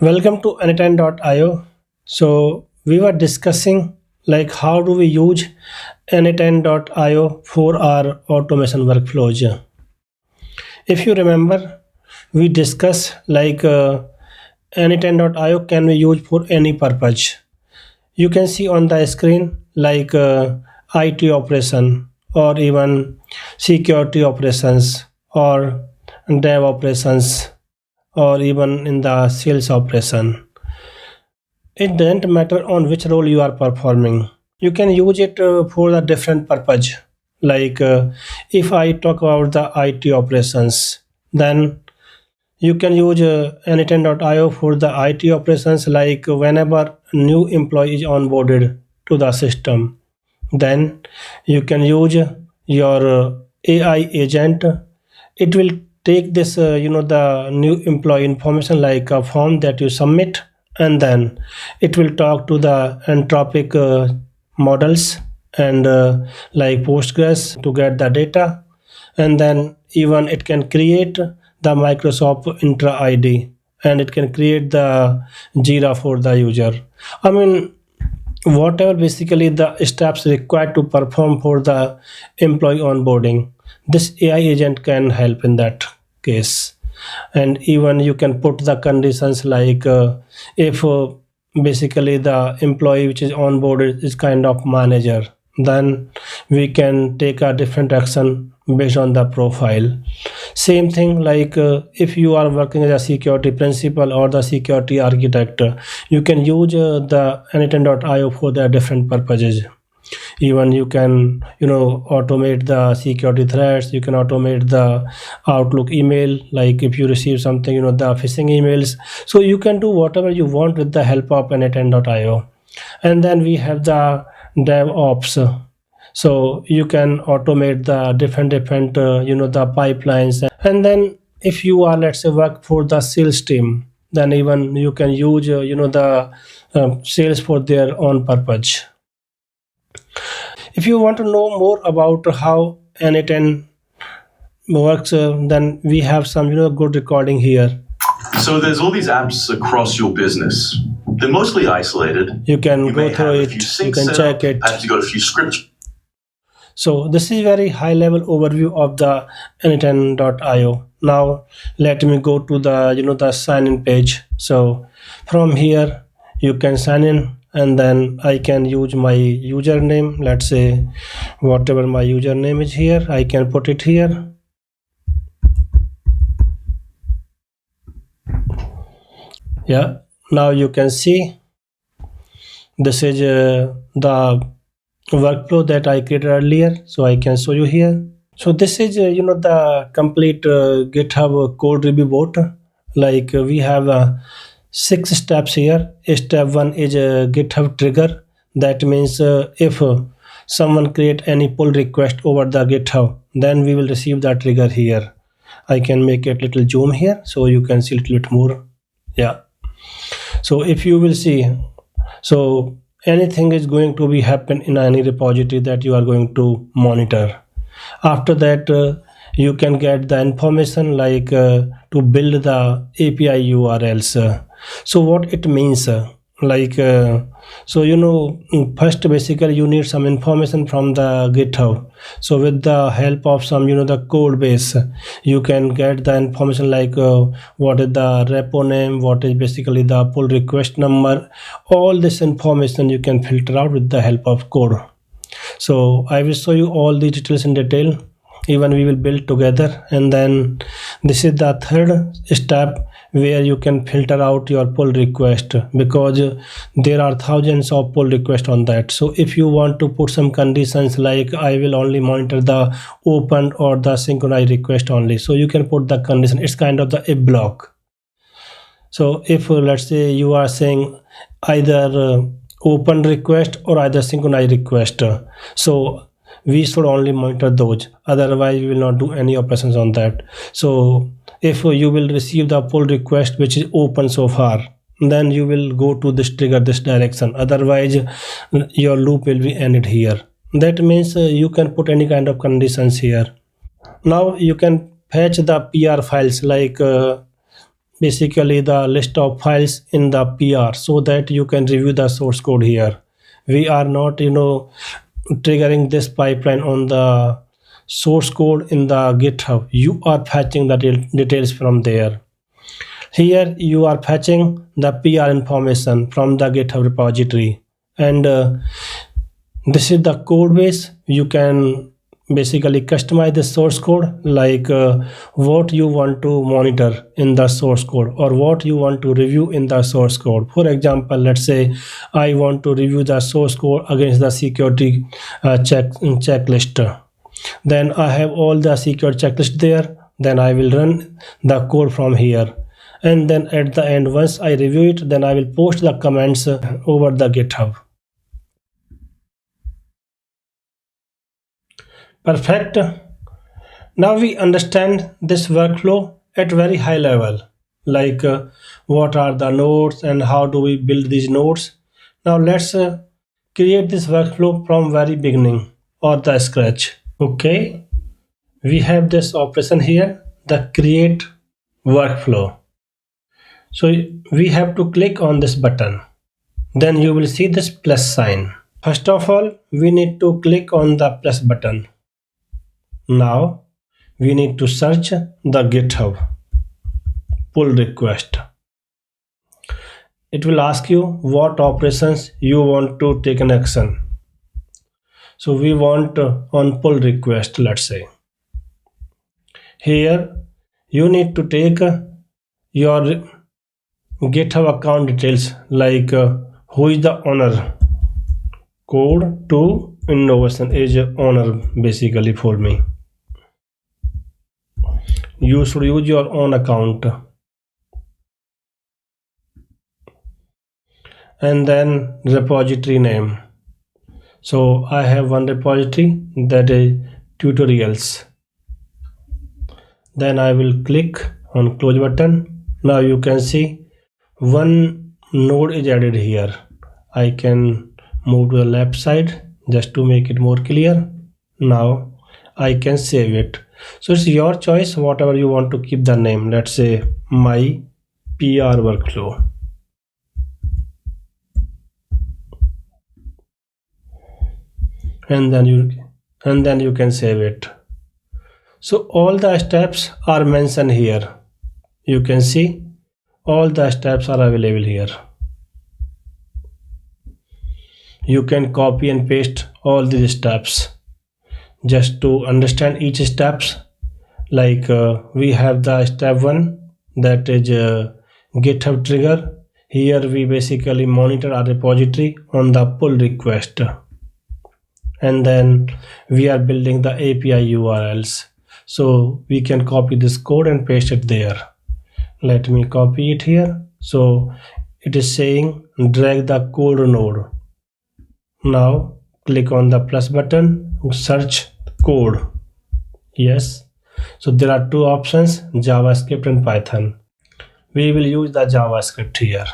Welcome to n8n.io. So we were discussing like how do we use n8n.io for our automation workflows. If you remember, we discussed like n8n.io can be used for any purpose. You can see on the screen like IT operation or even security operations or dev operations or even in the sales operation. It doesn't matter on which role you are performing. You can use it for the different purpose. Like if I talk about the IT operations, then you can use n8n.io for the IT operations. Like whenever new employee is onboarded to the system, then you can use your AI agent. It will take this the new employee information like a form that you submit, and then it will talk to the anthropic models and like Postgres to get the data, and then even it can create the Microsoft Intra ID, and it can create the Jira for the user. I mean, whatever basically the steps required to perform for the employee onboarding, this AI agent can help in that case. And even you can put the conditions like if basically the employee which is onboarded is kind of manager, then we can take a different action based on the profile. Same thing like if you are working as a security principal or the security architect, you can use the n8n.io for the different purposes. Even you can automate the security threats. You can automate the Outlook email, like if you receive something, the phishing emails. So you can do whatever you want with the help of n8n.io. And then we have the devops. So you can automate the different the pipelines. And then if you are, let's say, work for the sales team, then even you can use the sales for their own purpose. If you want to know more about how n8n works, then we have some good recording here. So there's all these apps across your business. They're mostly isolated. You can go through it, you can check it. Perhaps you got a few scripts. So this is very high level overview of the n8n.io. Now let me go to the the sign in page. So from here you can sign in, and then I can use my username. Let's say whatever my username is here, I can put it here. Yeah, now you can see this is the workflow that I created earlier, so I can show you here. So this is the complete GitHub code review bot. Like we have 6 steps here. Step 1 is a GitHub trigger. That means if someone create any pull request over the GitHub, then we will receive that trigger here. I can make it little zoom here so you can see a little bit more. Yeah. So if you will see, so anything is going to be happen in any repository that you are going to monitor. After that you can get the information like to build the API URLs. So what it means, like so first basically you need some information from the GitHub. So with the help of some the code base, you can get the information like what is the repo name, what is basically the pull request number. All this information you can filter out with the help of code. So I will show you all the details in detail. Even we will build together. And then this is the third step where you can filter out your pull request, because there are thousands of pull requests on that. So if you want to put some conditions like I will only monitor the open or the synchronized request only, so you can put the condition. It's kind of the if block. So if let's say you are saying either open request or either synchronized request, so we should only monitor those, otherwise we will not do any operations on that. So if you will receive the pull request which is open so far, then you will go to this trigger, this direction, otherwise your loop will be ended here. That means you can put any kind of conditions here. Now you can fetch the PR files like basically the list of files in the PR so that you can review the source code here. We are not triggering this pipeline on the source code in the GitHub. You are fetching the details from there. Here you are fetching the PR information from the GitHub repository, and this is the code base. You can basically customize the source code like what you want to monitor in the source code or what you want to review in the source code. For example, let's say I want to review the source code against the security checklist. Then I have all the security checklist there. Then I will run the code from here, and then at the end, once I review it, then I will post the comments over the GitHub. Perfect. Now we understand this workflow at very high level, like what are the nodes and how do we build these nodes. Now let's create this workflow from very beginning or the scratch. Okay, we have this operation here, the create workflow. So we have to click on this button. Then you will see this plus sign. First of all, we need to click on the plus button. Now we need to search the GitHub pull request. It will ask you what operations you want to take an action. So we want on pull request, let's say. Here you need to take your GitHub account details like who is the owner. Code to innovation is owner basically for me. You should use your own account. And then repository name. So I have one repository that is tutorials. Then I will click on close button. Now you can see one node is added here. I can move to the left side just to make it more clear. Now I can save it. So it's your choice, whatever you want to keep the name. Let's say my PR workflow. And then you can save it. So all the steps are mentioned here. You can see all the steps are available here. You can copy and paste all these steps just to understand each steps. Like we have the step 1, that is GitHub trigger. Here we basically monitor our repository on the pull request, and then we are building the API URLs. So we can copy this code and paste it there. Let me copy it here. So it is saying drag the code node. Now click on the plus button, search code. Yes. So there are two options, JavaScript and Python. We will use the JavaScript here.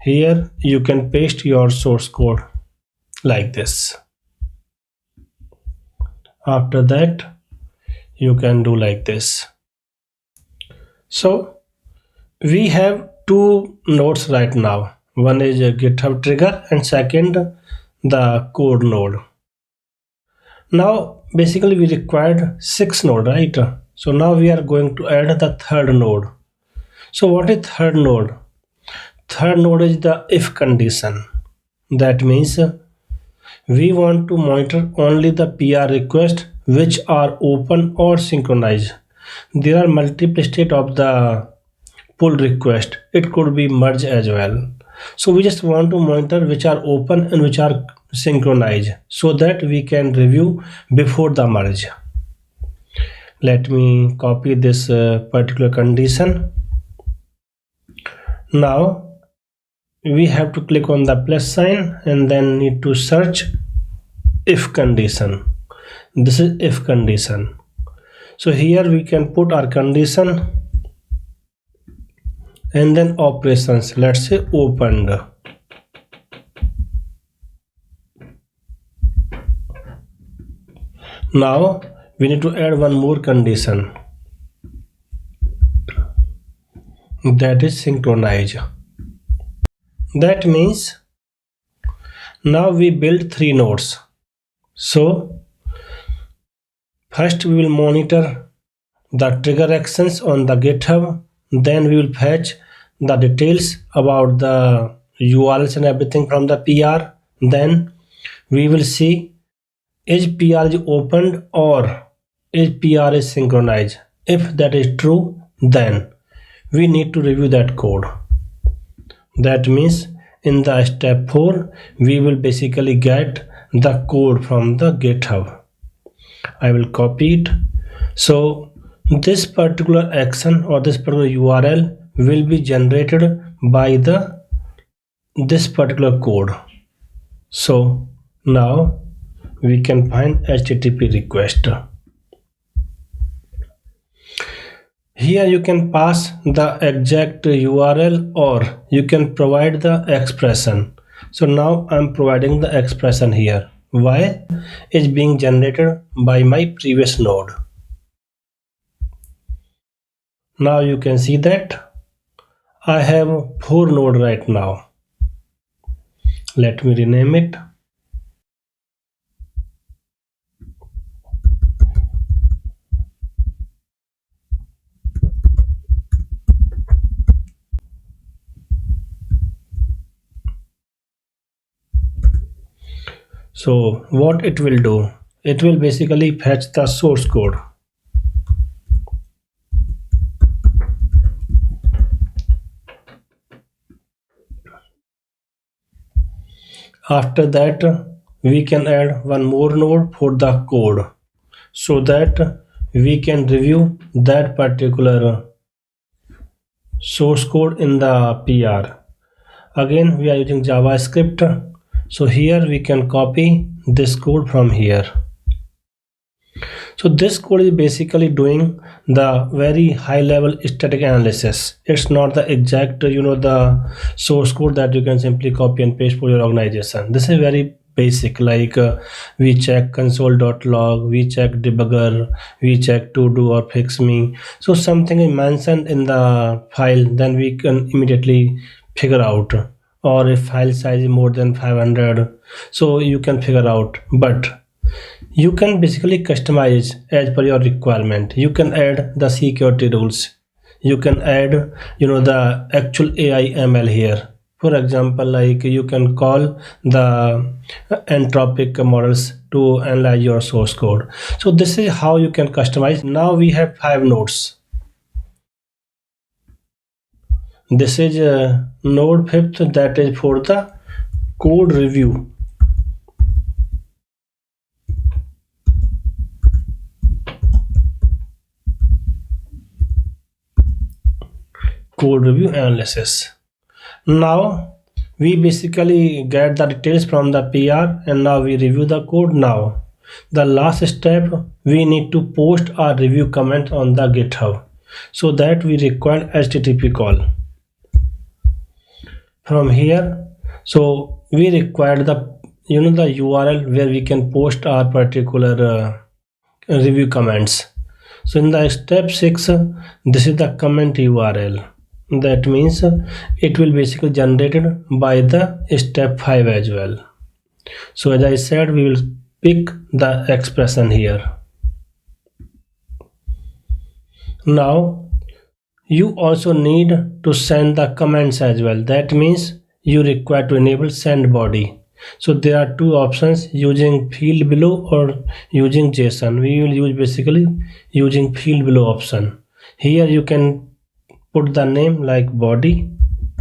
Here you can paste your source code like this. After that, you can do like this. So we have two nodes right now. One is a GitHub trigger and second the code node. Now basically we required 6 nodes, right? So now we are going to add the third node. So what is third node? Third node is the if condition. That means we want to monitor only the PR requests which are open or synchronized. There are multiple states of the pull request. It could be merge as well. So we just want to monitor which are open and which are synchronized so that we can review before the merge. Let me copy this particular condition. Now we have to click on the plus sign and then need to search if condition. This is if condition. So here we can put our condition and then operations. Let's say opened. Now we need to add one more condition. that is synchronize. That means now we build 3 nodes. So first we will monitor the trigger actions on the GitHub, then we will fetch the details about the URLs and everything from the PR. Then we will see is PR is opened or is PR is synchronized. If that is true, then we need to review that code. That means in the step 4 we will basically get the code from the GitHub. I will copy it. So this particular action or this particular URL will be generated by this particular code. So now we can find HTTP request. Here you can pass the exact URL or you can provide the expression. So now I'm providing the expression here. Why? It's being generated by my previous node. Now you can see that I have 4 nodes right now. Let me rename it. So what it will do? It will basically fetch the source code. After that, we can add one more node for the code so that we can review that particular source code in the PR. Again, we are using JavaScript. So here we can copy this code from here. So this code is basically doing the very high level static analysis. It's not the exact, the source code that you can simply copy and paste for your organization. This is very basic, like we check console.log, we check debugger, we check to do or fix me. So something is mentioned in the file, then we can immediately figure out. Or if file size is more than 500, so you can figure out. But you can basically customize as per your requirement. You can add the security rules. You can add, the actual AI ML here. For example, like you can call the anthropic models to analyze your source code. So this is how you can customize. Now we have 5 nodes. This is node 5th, that is for the code review. Code review analysis. Now we basically get the details from the PR and now we review the code. Now the last step, we need to post our review comment on the GitHub. So that we require HTTP call. From here, so we require the the URL where we can post our particular review comments. So in the step 6, this is the comment URL. That means it will basically generated by the step 5 as well. So as I said, we will pick the expression here. Now you also need to send the comments as well. That means you require to enable send body. So there are 2 options, using field below or using JSON. We will use basically using field below option. Here you can put the name like body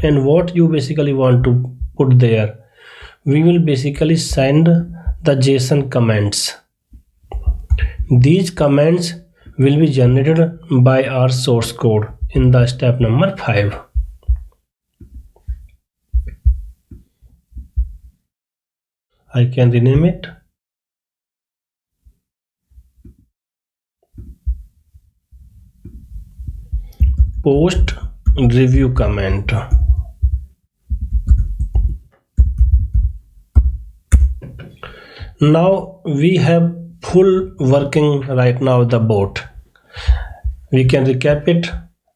and what you basically want to put there. We will basically send the JSON comments. These comments will be generated by our source code in the step number 5. I can rename it. Post review comment. Now we have full working right now the bot. We can recap it.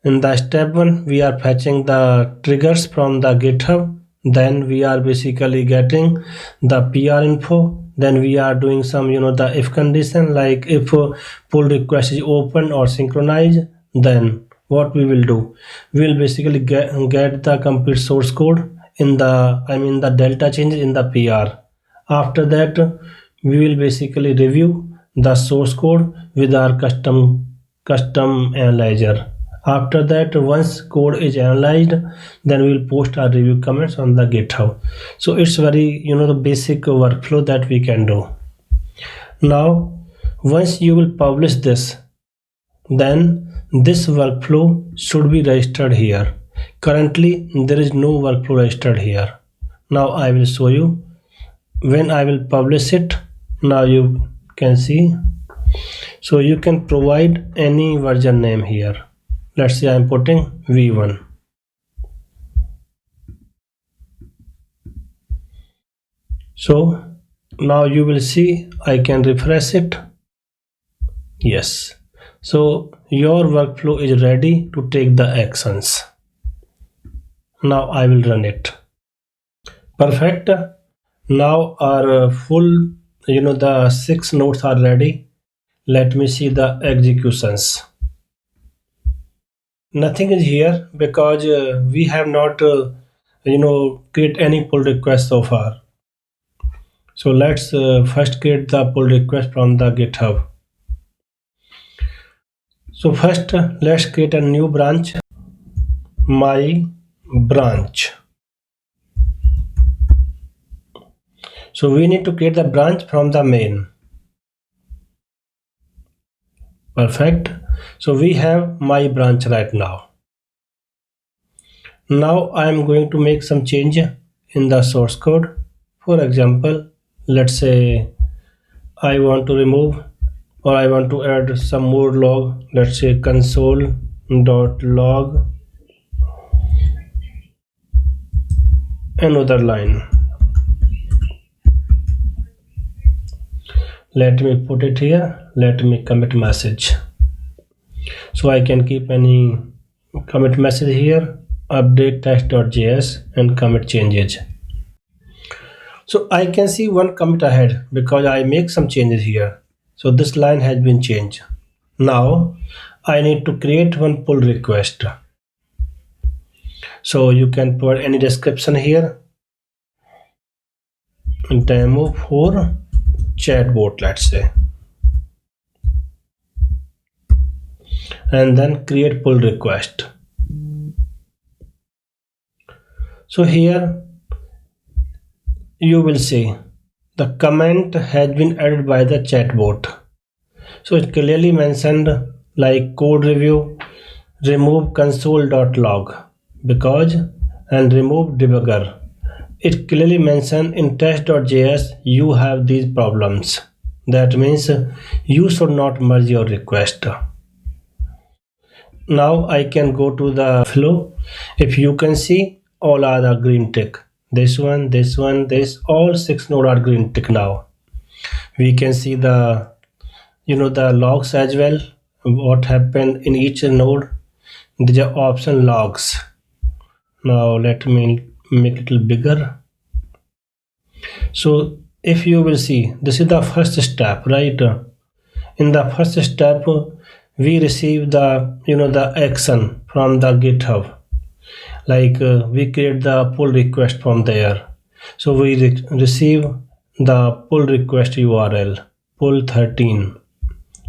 In the step 1, we are fetching the triggers from the GitHub. Then we are basically getting the PR info. Then we are doing some, the if condition, like if pull request is open or synchronized, then what we will do, we will basically get the complete source code in the delta changes in the PR. After that, we will basically review the source code with our custom analyzer. After that, once code is analyzed, then we will post our review comments on the GitHub. So it's very, the basic workflow that we can do. Now, once you will publish this, then this workflow should be registered here. Currently, there is no workflow registered here. Now I will show you when I will publish it. Now you can see. So you can provide any version name here. Let's say I'm putting v1. So now you will see I can refresh it. Yes. So your workflow is ready to take the actions. Now I will run it. Perfect. Now our full, the 6 nodes are ready. Let me see the executions. Nothing is here because we have not create any pull request so far. So let's first create the pull request from the GitHub. So first let's create a new branch, my branch. So we need to create the branch from the main. Perfect. So we have my branch right now. Now I am going to make some change in the source code. For example, let's say I want to remove or I want to add some more log. Let's say console.log another line. Let me put it here. Let me commit message. So I can keep any commit message here, update test.js and commit changes. So I can see one commit ahead because I make some changes here. So this line has been changed. Now I need to create one pull request. So you can put any description here. Demo for chatbot, let's say. And then create pull request. So here you will see the comment has been added by the chatbot. So it clearly mentioned like code review, remove console.log because and remove debugger. It clearly mentioned in test.js you have these problems. That means you should not merge your request. Now I can go to the flow. If you can see, all are the green tick. This one, this all 6 nodes are green tick now. We can see the the logs as well. What happened in each node. These are option logs. Now let me make it a little bigger. So if you will see, this is the first step, right? In the first step, we receive the the action from the GitHub. Like we create the pull request from there. So we receive the pull request URL pull 13.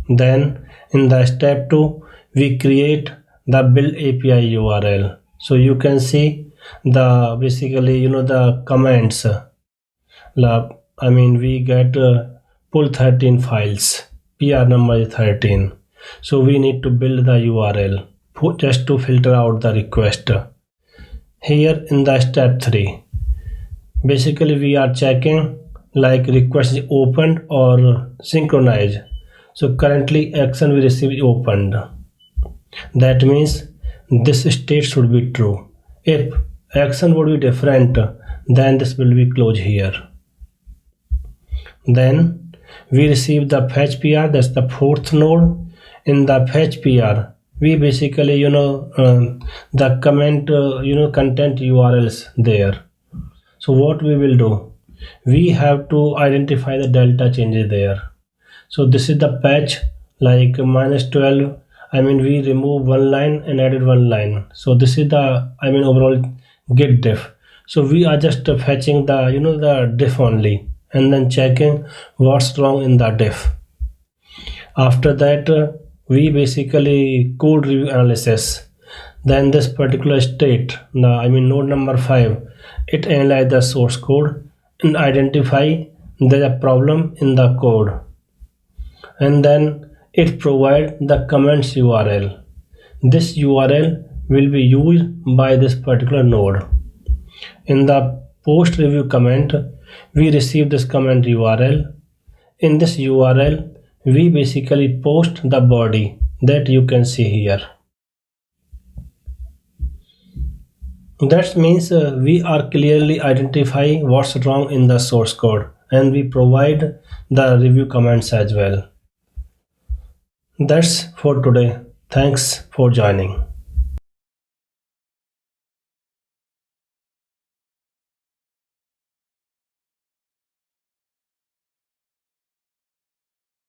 Then in the step 2, we create the build API URL. So you can see the basically the comments. We get pull 13 files. PR number is 13. So we need to build the URL just to filter out the request. Here in the step 3, basically we are checking like request is opened or synchronized. So currently action we receive is opened. That means this state should be true. If action would be different, then this will be closed here. Then we receive the fetch PR, that's the 4th node. In the fetch PR, we basically the comment content URLs there. So what we will do, we have to identify the delta changes there. So this is the patch like -12. I mean, we remove one line and added one line. So this is the overall git diff. So we are just fetching the the diff only and then checking what's wrong in the diff. After that, we basically code review analysis. Then this particular state, node number 5, it analyze the source code and identify there's a problem in the code. And then it provide the comments URL. This URL will be used by this particular node. In the post review comment, we receive this comment URL. In this URL, we basically post the body that you can see here. That means we are clearly identifying what's wrong in the source code, and we provide the review comments as well. That's for today. Thanks for joining.